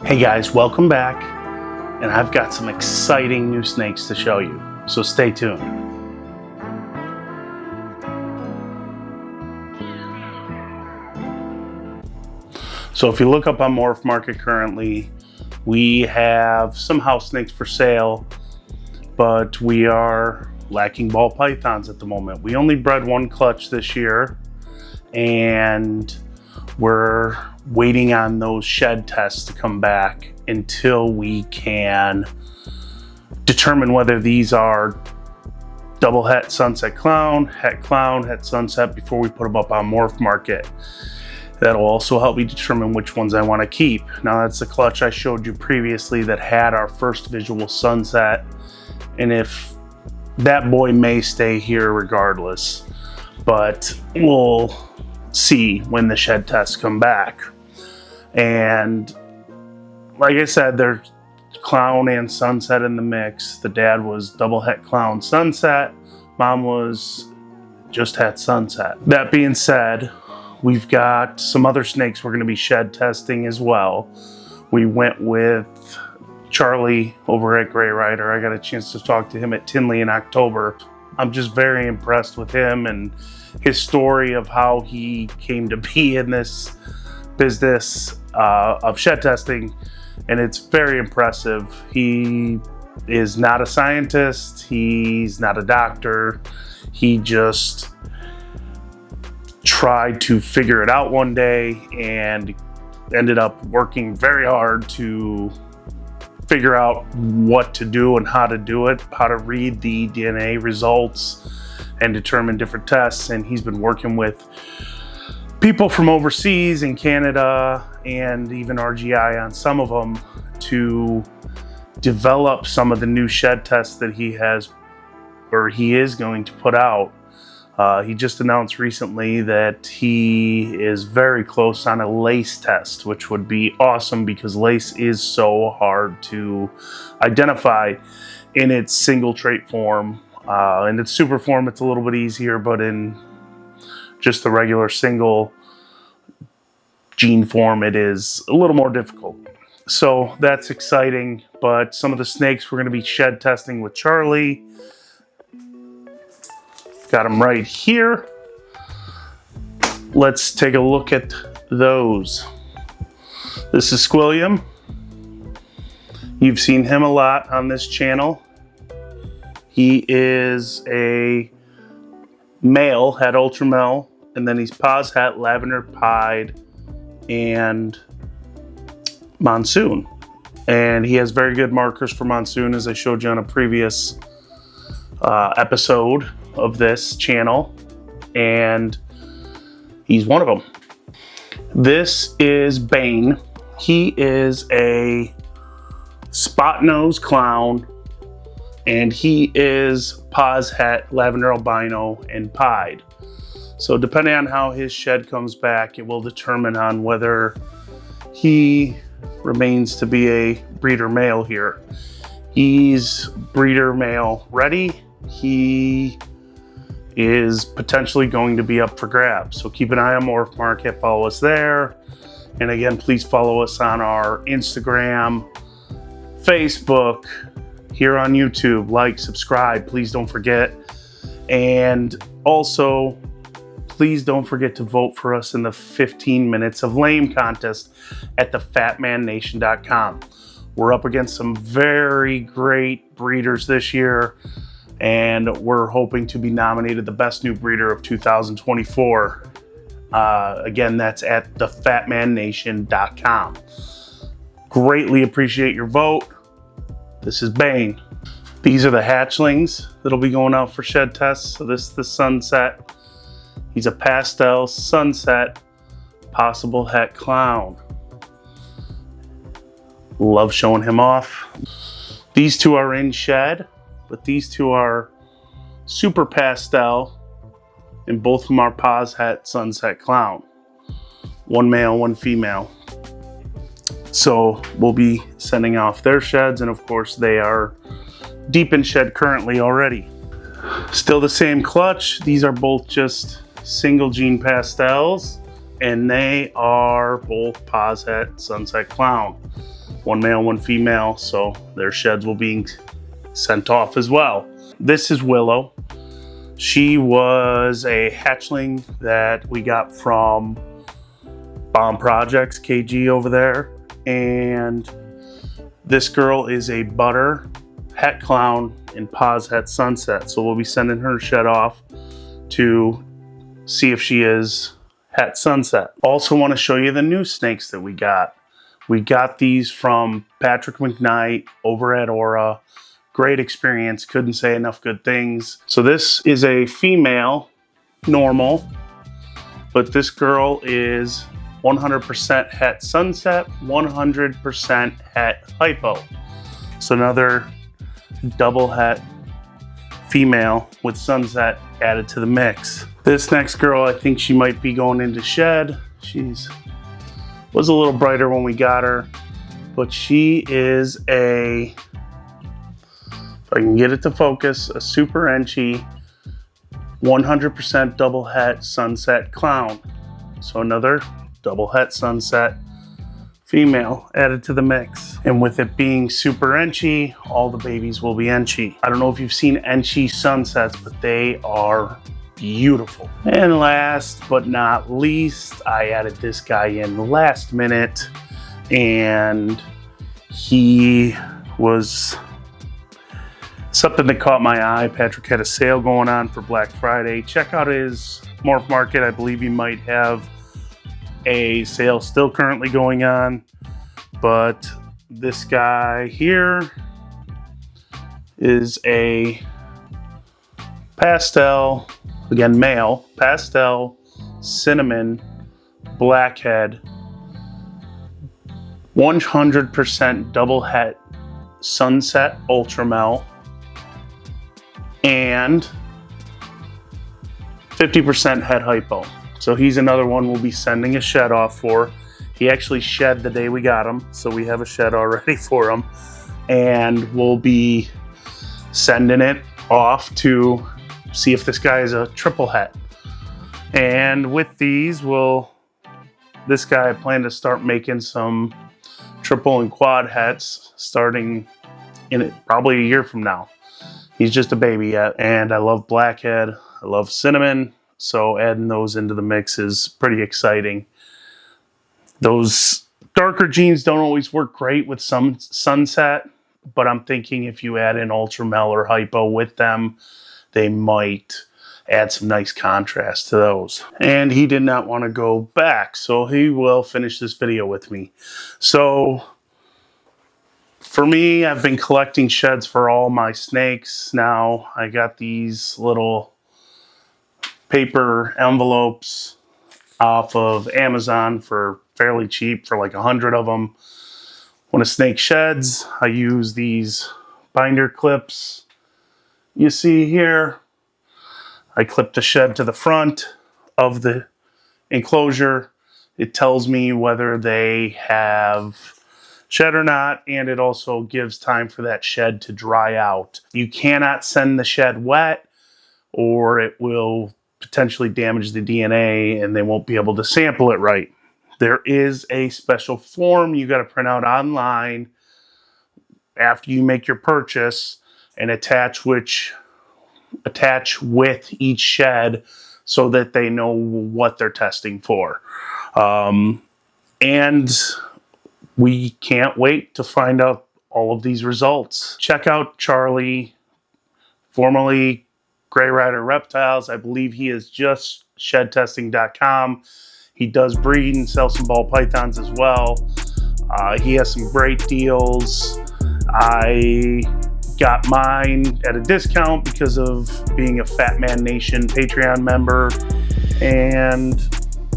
Hey guys, welcome back, and I've got some exciting new snakes to show you, so stay tuned. So if you look up on MorphMarket currently, we have some house snakes for sale, but we are lacking ball pythons at the moment. We only bred one clutch this year, and we're waiting on those shed tests to come back until we can determine whether these are double het sunset clown, het sunset before we put them up on MorphMarket. That'll also help me determine which ones I want to keep. Now that's the clutch I showed you previously that had our first visual sunset, and if that boy may stay here regardless, but we'll see when the shed tests come back. And like I said, there's clown and sunset in the mix. The dad was double het clown sunset, mom was just het sunset. That being said, we've got some other snakes we're going to be shed testing as well. We went with Charlie over at Gray Rider. I got a chance to talk to him at Tinley in October. I'm just very impressed with him and his story of how he came to be in this business of shed testing, and it's very impressive. He is not a scientist, he's not a doctor, he just tried to figure it out one day and ended up working very hard to figure out what to do and how to do it, how to read the DNA results and determine different tests. And he's been working with people from overseas in Canada and even RGI on some of them to develop some of the new shed tests that he has, or he is going to put out. He just announced recently that he is very close on a lace test, which would be awesome because lace is so hard to identify in its single trait form. In its super form, it's a little bit easier, but in just the regular single gene form, it is a little more difficult. So that's exciting, but some of the snakes we're going to be shed testing with Charlie. Got them right here. Let's take a look at those. This is Squilliam. You've seen him a lot on this channel. He is a male, het ultra male, and then he's paws het, lavender pied, and monsoon. And he has very good markers for monsoon, as I showed you on a previous episode of this channel, and he's one of them. This is Bane. He is a spot nose clown, and he is paws het, lavender albino, and pied. So depending on how his shed comes back, it will determine on whether he remains to be a breeder male here. He's breeder male ready. He is potentially going to be up for grabs. So keep an eye on MorphMarket, follow us there. And again, please follow us on our Instagram, Facebook, here on YouTube. Like, subscribe, please don't forget. And also, please don't forget to vote for us in the 15 Minutes of Lame contest at thefatmannation.com. We're up against some very great breeders this year, and we're hoping to be nominated the best new breeder of 2024. Again, that's at thefatmannation.com. Greatly appreciate your vote. This is Bane. These are the hatchlings that'll be going out for shed tests. So this is the sunset. He's a pastel sunset, possible het clown. Love showing him off. These two are in shed, but these two are super pastel, and both of them are paws het sunset clown. One male, one female. So we'll be sending off their sheds, and of course they are deep in shed currently already. Still the same clutch. These are both just single gene pastels, and they are both paws het sunset clown. one male, one female, so their sheds will be sent off as well. This is Willow. She was a hatchling that we got from Bomb Projects, KG over there. And this girl is a butter, het clown, and pause het sunset. So we'll be sending her shed off to see if she is het sunset. Also want to show you the new snakes that we got. We got these from Patrick McKnight over at Aura. Great experience, couldn't say enough good things. So this is a female, normal, but this girl is 100% het sunset, 100% het hypo. So another double het female with sunset added to the mix. This next girl, I think she might be going into shed. She's was a little brighter when we got her, but she is a, if I can get it to focus, a super enchy, 100% double het sunset clown. So another double het sunset female added to the mix. And with it being super enchy, all the babies will be enchy. I don't know if you've seen enchy sunsets, but they are beautiful. And last but not least, I added this guy in last minute, and he was something that caught my eye. Patrick had a sale going on for Black Friday. Check out his MorphMarket. I believe he might have a sale still currently going on, but this guy here is a pastel, again male, pastel, cinnamon, blackhead, 100% double het sunset ultramel, and 50% het hypo. So he's another one we'll be sending a shed off for. He actually shed the day we got him, so we have a shed already for him. And we'll be sending it off to see if this guy is a triple het. And with these, this guy I plan to start making some triple and quad hets starting in it probably a year from now. He's just a baby yet. And I love blackhead, I love cinnamon. So adding those into the mix is pretty exciting. Those darker genes don't always work great with some sunset, but I'm thinking if you add in ultramel or hypo with them, they might add some nice contrast to those. And he did not want to go back, so he will finish this video with me. So for me, I've been collecting sheds for all my snakes. Now I got these little paper envelopes off of Amazon for fairly cheap, for like 100 of them. When a snake sheds, I use these binder clips you see here. I clip the shed to the front of the enclosure. It tells me whether they have shed or not, and it also gives time for that shed to dry out. You cannot send the shed wet, or it will potentially damage the DNA and they won't be able to sample it right. There is a special form you got to print out online after you make your purchase and attach with each shed so that they know what they're testing for. And we can't wait to find out all of these results. Check out Charlie, formerly Gray Rider Reptiles. I believe he is just shedtesting.com. He does breed and sell some ball pythons as well. He has some great deals. I got mine at a discount because of being a Fatman Nation Patreon member, and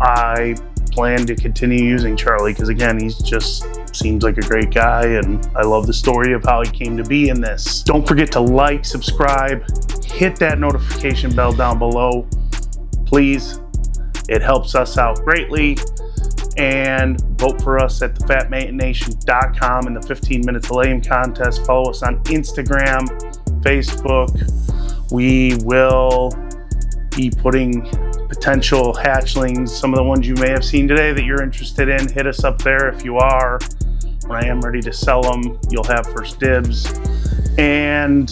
I plan to continue using Charlie because, again, he's just seems like a great guy, and I love the story of how he came to be in this. Don't forget to like, subscribe, hit that notification bell down below, please. It helps us out greatly. And vote for us at thefatmannation.com in the 15 Minutes of Lame contest. Follow us on Instagram, Facebook. We will be putting potential hatchlings, some of the ones you may have seen today that you're interested in. Hit us up there if you are. When I am ready to sell them, you'll have first dibs. And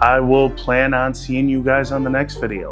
I will plan on seeing you guys on the next video.